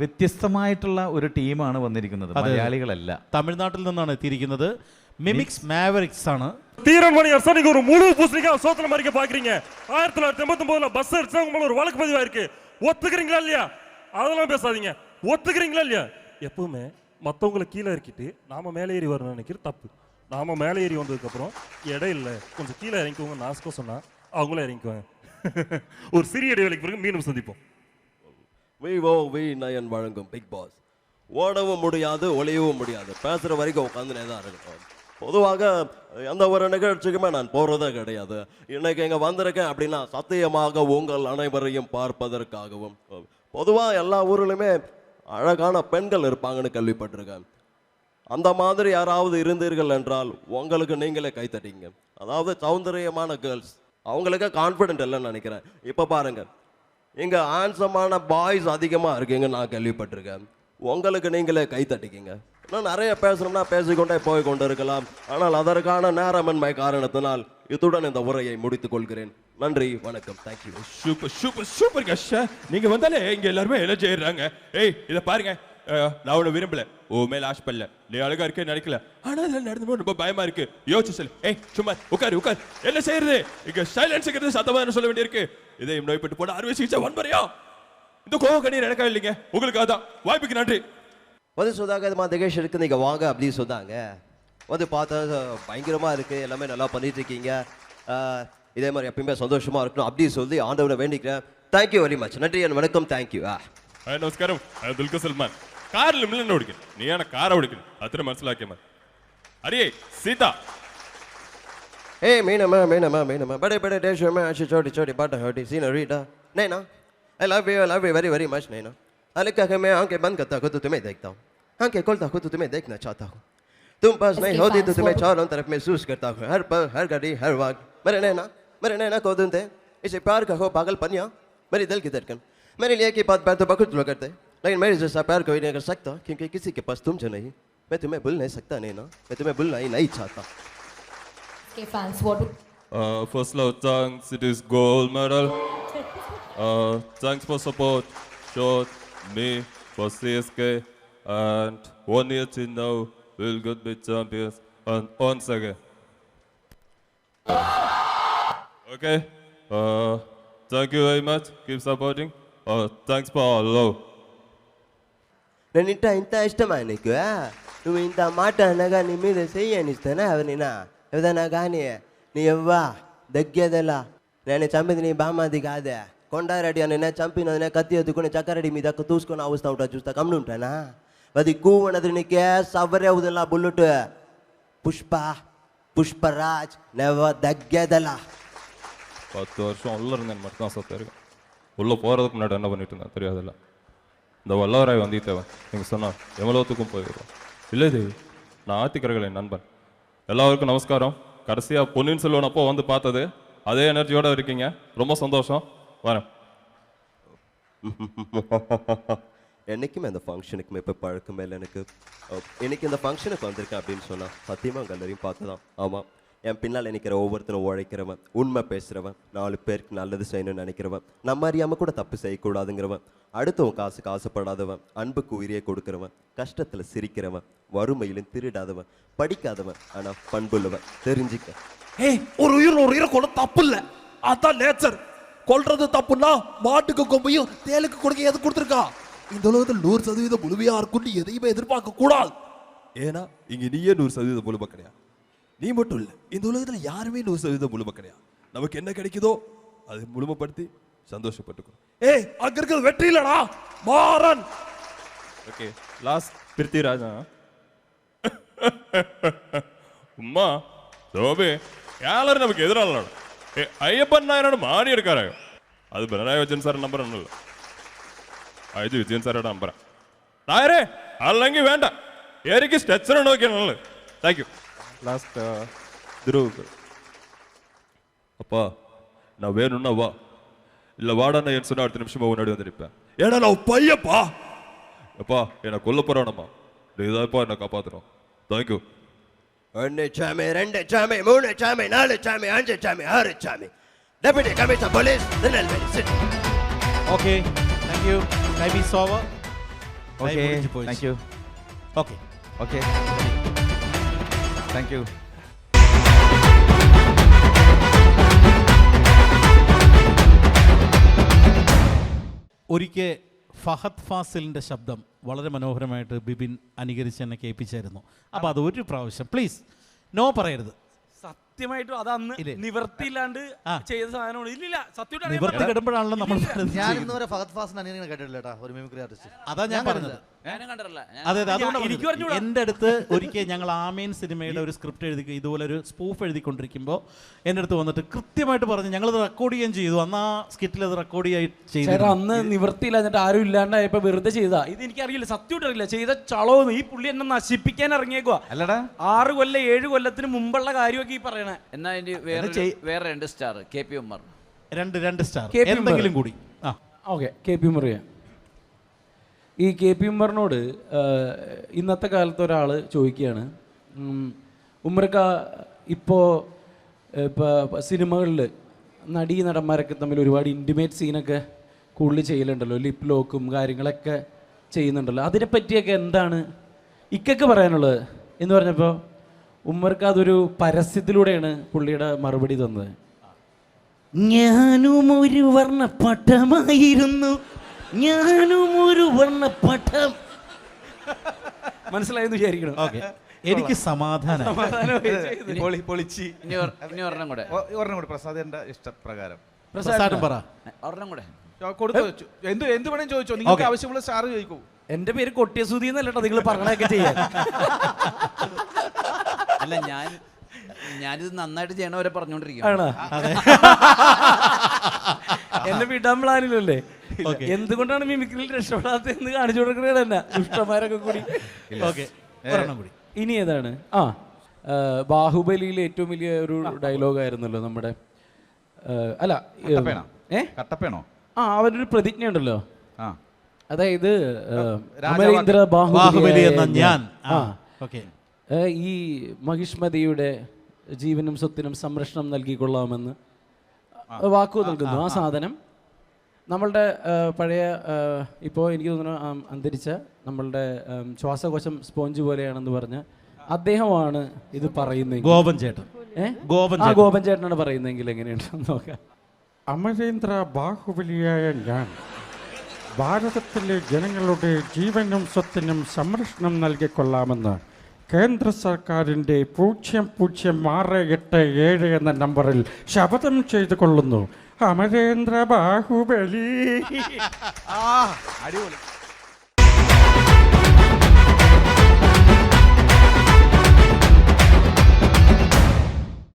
വ്യത്യസ്തമായിട്ടുള്ള ഒരു ടീമാണ് വന്നിരിക്കുന്നത്, മലയാളികളല്ല. തമിഴ്നാട്ടിൽ നിന്നാണ് എത്തിയിരിക്കുന്നത്. മിമിക്സ് മാവറിക്സ് ആണ്. தீரன்மணி அரசா நீங்க ஒரு முழு பூசணிக்காய் சோத்துல மறிக்க பாக்குறீங்க. 1989 பஸ் அடிச்சா உங்கள ஒரு வழக்கு பதிவா இருக்கு. ஒத்துக்கிறீங்களா இல்லையா? அதெல்லாம் பேசாதீங்க. ஒத்துக்கிறீங்களா இல்லையா? எப்பவுமே மத்தவங்களை கீழே இறக்கிட்டு நாம மேலே ஏறி வரணும்னு நினைக்கிறது தப்பு. நாம மேலே ஏறி வந்ததுக்கு அப்புறம் இடம் இல்லை, கொஞ்சம் கீழே இறங்கிக்கோங்க நாஸ்கோ சொன்னா அவங்களே இறங்கிக்குவாங்க. ஒரு சிறிய இடைவெளிக்கு பிறகு மீண்டும் சந்திப்போம். நயன் வழங்கும் பிக் பாஸ். ஓடவும் முடியாது, ஒளியவும் முடியாது, பேசுற வரைக்கும் உட்காந்துனே தான் இருக்கும். பொதுவாக எந்த ஒரு நிகழ்ச்சிக்குமே நான் போறதே கிடையாது. இன்னைக்கு இங்க வந்திருக்கேன் அப்படின்னா சத்தியமாக உங்கள் அனைவரையும் பார்ப்பதற்காகவும். பொதுவாக எல்லா ஊர்லையுமே அழகான பெண்கள் இருப்பாங்கன்னு கேள்விப்பட்டிருக்கேன். அந்த மாதிரி யாராவது இருந்தீர்கள் என்றால் உங்களுக்கு நீங்களே கைத்தட்டிங்க. அதாவது சௌந்தரியமான கேர்ள்ஸ், அவங்களுக்கு கான்ஃபிடென்ட் இல்லைன்னு நினைக்கிறேன். இப்போ பாருங்க, இங்கே ஹேண்ட்ஸமான பாய்ஸ் அதிகமாக இருக்கீங்க நான் கேள்விப்பட்டிருக்கேன். உங்களுக்கு நீங்களே கைத்தட்டிக்கிங்க. நான் நிறைய பேசணும்னா பேசிக்கொண்டே போய் கொண்டு இருக்கலாம். ஆனால் அதற்கான நேரமின்மை காரணத்தினால் இத்துடன் இந்த உரையை முடித்துக் கொள்கிறேன். நன்றி, வணக்கம், தேங்க்யூ. சூப்பர் சூப்பர் சூப்பர் கஷ்டா. நீங்க வந்தாலே இங்க எல்லாருமே எல்லாம் செய்யறாங்க. ஏய் இதை பாருங்க, நான் உன்னை விரும்பல, ஓ மேல ஆசைப்படல, நீ அழகா இருக்கே நினைக்கல, ஆனா இதெல்லாம் நடந்து ரொம்ப பயமா இருக்கு. யோசிச்சு சொல்லு. ஏய் சும்மா உட்காரு உட்காரு. என்ன செய்யறது? இங்க சைலன்ஸ் சத்தமா என்ன சொல்ல வேண்டியிருக்கு. இதை நோய்பட்டு போன அறுவை சிகிச்சை வன்முறையா? இந்த கோவம் கண்ணீர் எனக்கா இல்லைங்க, உங்களுக்கு அதான். வாய்ப்புக்கு நன்றி. வந்து சொன்னாங்க இது மாதிரி நிகழ்ச்சி இருக்கு, நீங்க வாங்க அப்படின்னு சொன்னாங்க. வந்து பார்த்தா பயங்கரமா இருக்கு, எல்லாமே நல்லா பண்ணிட்டு இருக்கீங்க. இதே மாதிரி எப்பயுமே சந்தோஷமா இருக்கணும் அப்படின்னு சொல்லி ஆண்டவனை வேண்டிக்கிறேன். Thank you very much. நன்றி, வணக்கம், தேங்க்யூ. നമസ്കാരം, ദുൽഖർ സൽമാൻ. കാറിൽ മില്ലൻ ഓടിക്കുന്നു, നീയാണ് കാർ ഓടിക്കുന്നത്, അത്ര മനസ്സിലാക്കിയ മതി. അരിയേ Sita. Hey, Meenama, bade desh mein achi choti bata hoti senorita. Naina, I love you very very much, Naina. Alika ke मैं आंखें बंद करता हूँ तो तुम्हें देखता हूँ, आंखें खोलता हूँ तो तुम्हें देखना चाहता हूँ. तुम पास नहीं होती तो तुम्हें चारों तरफ महसूस करता हूँ, हर पल हर घड़ी हर वक्त. मेरे नैना को तुम थे, इसे प्यार का हो पागलपनिया, मेरी दिल की धड़कन. मेरे लिए की बात बात तो बहुत लोग करते, लेकिन मेरे जैसा प्यार कोई नहीं कर सकता, क्योंकि किसी के पास तुम जो नहीं. मैं तुम्हें भूल नहीं सकता नैना, मैं तुम्हें भूलना ही नहीं चाहता. Okay, fans, what do... First love, thanks, it is gold medal. Thanks for support, short me for CSK, and 1 year to now we'll get be champions and once again. Okay, thank you very much, keep supporting. Thanks for all love. నేను ఇంత ఇష్టమా నీకు? నువ్వు ఇంత మాట అనగా నీ మీద చెయ్యనిస్తానా ఎవరినా ఏదైనా కానీ నీ ఎవ్వా దగ్గేదెలా? నేను చంపింది నీ బామ్మది కాదే, కొండారెడ్డి అని నేను చంపినది కత్తి ఎత్తుకుని చక్కారెడ్డి మీద తూసుకొని అవస్థ ఉంటా చూస్తా కమ్మును ఉంటానా? అది కూవనది నీకే సవ్వరే అవుదలా బుల్లెట్ புஷ்பராஜ் நெவ தக்கதலா. 10 வருஷம் உள்ள இருந்தேன் மட்டும் தான் சத்திருக்கேன். உள்ளே போகிறதுக்கு முன்னாடி என்ன பண்ணிட்டு இருந்தேன் தெரியாதுல்ல. இந்த வல்லவராய் வந்தித்தேவன் நீங்கள் சொன்னால் எவ்வளோத்துக்கும் போயிடுவோம். இல்லை தேவி, நான் ஆத்திக்கரைகளின் நண்பன். எல்லாருக்கும் நமஸ்காரம். கடைசியாக பொன்னியின் செல்வன் அப்போ வந்து பார்த்தது, அதே எனர்ஜியோடு இருக்கீங்க, ரொம்ப சந்தோஷம். வரேன். என்றைக்குமே அந்த ஃபங்க்ஷனுக்குமே இப்போ பழக்கமே இல்லை எனக்கு. இன்னைக்கு இந்த ஃபங்க்ஷனுக்கு வந்திருக்கேன் அப்படின்னு சொன்னால் சத்தியமாக அங்கே எல்லாரையும் பார்த்து தான். ஆமாம், என் பின்னால் நினைக்கிற ஒவ்வொருத்தரும் உழைக்கிறவன், உண்மை பேசுகிறவன், 4 பேருக்கு நல்லது செய்யணும்னு நினைக்கிறவன், நம்ம அறியாமல் கூட தப்பு செய்யக்கூடாதுங்கிறவன், அடுத்தவன் காசுக்கு ஆசைப்படாதவன், அன்புக்கு உயிரியை கொடுக்கிறவன், கஷ்டத்தில் சிரிக்கிறவன், வறுமையிலும் திருடாதவன், படிக்காதவன் ஆனால் பண்புள்ளவன். தெரிஞ்சுக்க, ஏய் ஒரு உயிரை கொள்ள தப்பு இல்லை, அதான் நேச்சர். கொல்றது தப்புன்னா மாட்டுக்கு கொம்பையும் தேலுக்கு கொடுக்க எது கொடுத்துருக்கா? இந்த உலகத்தில் 100% முழுமையா இருக்குன்னு எதையுமே எதிர்பார்க்க கூடாது. ஏன்னா இங்க நீயே 100% முழுமை கிடையாது. நீ மட்டும் இல்லை, இந்த உலகத்தில் யாருமே 100% முழுமை கிடையாது. நமக்கு என்ன கிடைக்குதோ அதை முழுமைப்படுத்தி சந்தோஷப்பட்டுக்கணும். ஏய் அங்க இருக்கிறது வெற்றி இல்லடா, மாறன். Okay, last பிருத்திராஜா. உம்மா சோபே யாரும் நமக்கு எதிரான ஐயப்பன் நாயரோட மாறி இருக்காரு. அது பினராயி விஜயன் சார் நம்பர் ஒன்றும் இல்லை, அது விஜயன் சாரோட நம்புறேன். நாயரே அல்லங்கி வேண்டாம், ஏறிக்கு ஸ்ட்ரெச்சரை நோக்கி நல்லது. தேங்க்யூ. லாஸ்ட் துருவுக்கு. அப்பா நான் வேணும்னா வா, இல்லை வாடா நான் சொன்ன அடுத்த நிமிஷமா முன்னாடி வந்து நிற்பேன். ஏன்னா நான் பையப்பா. அப்பா என்னை கொல்ல போறானம்மா, இதாப்பா என்னை காப்பாத்துறோம். தேங்க்யூ. 1 சாமி, 2 சாமி, 3 சாமி, 4 சாமி, 5 சாமி, 6 சாமி. Deputy commissioner police Tirunelveli city. Okay, thank you. Time is over. Okay പോയി. Thank you okay okay thank you ഒരിക്കൽ ഫഹദ് ഫാസിലിൻ്റെ ശബ്ദം വളരെ മനോഹരമായിട്ട് ബിബിൻ അനുകരിച്ച് എന്നെ കേൾപ്പിച്ചായിരുന്നു. അപ്പോൾ അത് ഒരു പ്രാവശ്യം പ്ലീസ് നോ പറയരുത്. സത്യമായിട്ടും അത് അന്ന് ഇല്ലേ? നിവർത്തിയില്ലാണ്ട് ആ. ചെയ്ത സാധനമാണ്. ഇല്ലില്ല സത്യമായിട്ട് അറിയാൻ നിവർത്തി പറ്റില്ല. കിടുമ്പോഴാണല്ലോ നമ്മൾ ഞാൻ ഇന്ന് വരെ ഫഹദ് ഫാസിന് അനിയനെ കേട്ടിട്ടില്ല ഒരു മിമിക്രി ആർട്ടിസ്റ്റ്. അതാ ഞാൻ പറഞ്ഞത്. ഞാനും കണ്ടിട്ടില്ല. അതെ അതെ അതുകൊണ്ട് എനിക്ക് പറഞ്ഞുകൂടാ. എൻ്റെ അടുത്ത് ഒരിക്കൽ ഞങ്ങൾ ആമേൻ സിനിമയുടെ ഒരു സ്ക്രിപ്റ്റ് എഴുതി ഇതുപോലെ ഒരു സ്പൂഫ് എഴുതിക്കൊണ്ടിരിക്കുമ്പോൾ എൻ്റെ അടുത്ത് വന്നിട്ട് കൃത്യമായിട്ട് പറഞ്ഞു ഞങ്ങളത് റെക്കോർഡ് ചെയ്യുകയും ചെയ്തു. അന്ന് ആ സ്കിറ്റിൽ അത് റെക്കോർഡ് ചെയ്തു. ചേട്ടാ അന്ന് നിവർത്തിയില്ല എന്നിട്ട് ആരും ഇല്ലാണ്ടായപ്പോ വെറുതെ ചെയ്താ. ഇത് എനിക്കറിയില്ല, സത്യമായിട്ട് അറിയില്ല. ചെയ്ത ചളവൊന്നും ഈ പുള്ളി എന്നെ നശിപ്പിക്കാൻ ഇറങ്ങിയേക്കുവാ. അല്ലടാ 6 കൊല്ലം 7 കൊല്ലത്തിന് മുമ്പുള്ള കാര്യമൊക്കെ ഈ പറയണേ. എന്നാ അതിന്റെ വേറെ 2 സ്റ്റാർ KP ഉമ്മർ. രണ്ട് സ്റ്റാർ KP ഉമ്മർ. എന്തെങ്കിലും കൂടി. ആ ഓക്കെ KP ഉമ്മർ. ഈ KP ഉമ്മറിനോട് ഇന്നത്തെ കാലത്ത് ഒരാൾ ചോദിക്കുകയാണ്, ഉമ്മർക്ക ഇപ്പോൾ സിനിമകളിൽ നടീ നടന്മാരൊക്കെ തമ്മിൽ ഒരുപാട് ഇൻറ്റിമേറ്റ് സീനൊക്കെ കൂടുതൽ ചെയ്യലുണ്ടല്ലോ, ലിപ് ലോക്കും കാര്യങ്ങളൊക്കെ ചെയ്യുന്നുണ്ടല്ലോ, അതിനെപ്പറ്റിയൊക്കെ എന്താണ് ഇക്കൊക്കെ പറയാനുള്ളത് എന്ന് പറഞ്ഞപ്പോൾ ഉമ്മർക്ക് അതൊരു പരസ്യത്തിലൂടെയാണ് പുള്ളിയുടെ മറുപടി തന്നത്. ഞാനും ഒരു വർണ്ണപ്പട്ടമായിരുന്നു, ഞാനും ഒരു വർണ്ണപ്പട്ടം. മനസ്സിലായെന്ന് വിചാരിക്കണം. ഓക്കെ എനിക്ക് സമാധാനം. പൊളിച്ച് ഇനി ഒരെണ്ണം കൂടെ. ഒരെണ്ണം കൂടി പ്രസാദിന്റെ ഇഷ്ടപ്രകാരം പ്രസാദം പറ. ഒരെണ്ണം കൂടെ. കൊടുത്തു എന്ത് വേണേലും ചോദിച്ചോ, നിങ്ങൾക്ക് Okay. ആവശ്യമുള്ള സ്റ്റാർ ചോദിക്കൂ. എന്റെ പേര് കൊട്ടിയസുതി എന്നല്ലോ നിങ്ങൾ പറഞ്ഞൊക്കെ ചെയ്യാൻ. അല്ല ഞാനിത് നന്നായിട്ട് ചെയ്യണവരെ പറഞ്ഞോണ്ടിരിക്കും. ആണോ? എന്നെ വിടാൻ പ്ലാനില്ലല്ലേ? എന്തുകൊണ്ടാണ് മിമിക്രിയിൽ രക്ഷപ്പെടാത്തതെന്ന് കാണിച്ചു കൊടുക്കുന്നത് തന്നെ ദുഷ്ടന്മാരൊക്കെ കൂടി. ഓക്കെ ഒരെണ്ണം കൂടി. ഇനി ഏതാണ്? ബാഹുബലിയിലെ ഏറ്റവും വലിയ ഒരു ഡയലോഗ് ആയിരുന്നല്ലോ നമ്മുടെ, അല്ല കട്ടപ്പേണോ? അവരൊരു പ്രതിജ്ഞ ഉണ്ടല്ലോ, ആ അതായത് രാജാവാക്യം. അമരേന്ദ്ര ബാഹുബലി എന്ന ഞാൻ. ഓക്കെ ഈ മഹിഷ്മതിയുടെ ജീവനും സ്വത്തിനും സംരക്ഷണം നൽകിക്കൊള്ളാമെന്ന് വാക്കു നൽകുന്നു. ആ സാധനം നമ്മളുടെ പഴയ ഇപ്പോൾ എനിക്ക് തോന്നുന്നു അന്തരിച്ച നമ്മളുടെ ശ്വാസകോശം സ്പോഞ്ച് പോലെയാണെന്ന് പറഞ്ഞ് അദ്ദേഹമാണ് ഇത് പറയുന്നത്. ഗോപൻ ചേട്ടൻ. ഗോപൻ ചേട്ടനാണ് പറയുന്നതെങ്കിൽ എങ്ങനെയുണ്ടെന്ന് നോക്കാം. അമരേന്ദ്ര ബാഹുബലിയായ ഞാൻ ഭാരതത്തിലെ ജനങ്ങളുടെ ജീവനും സ്വത്തിനും സംരക്ഷണം നൽകിക്കൊള്ളാമെന്ന് കേന്ദ്ര സർക്കാരിൻ്റെ 006887 എന്ന നമ്പറിൽ ശപഥം ചെയ്തു കൊള്ളുന്നു. അമരേന്ദ്ര ബാഹുബലി. അടിപൊളി.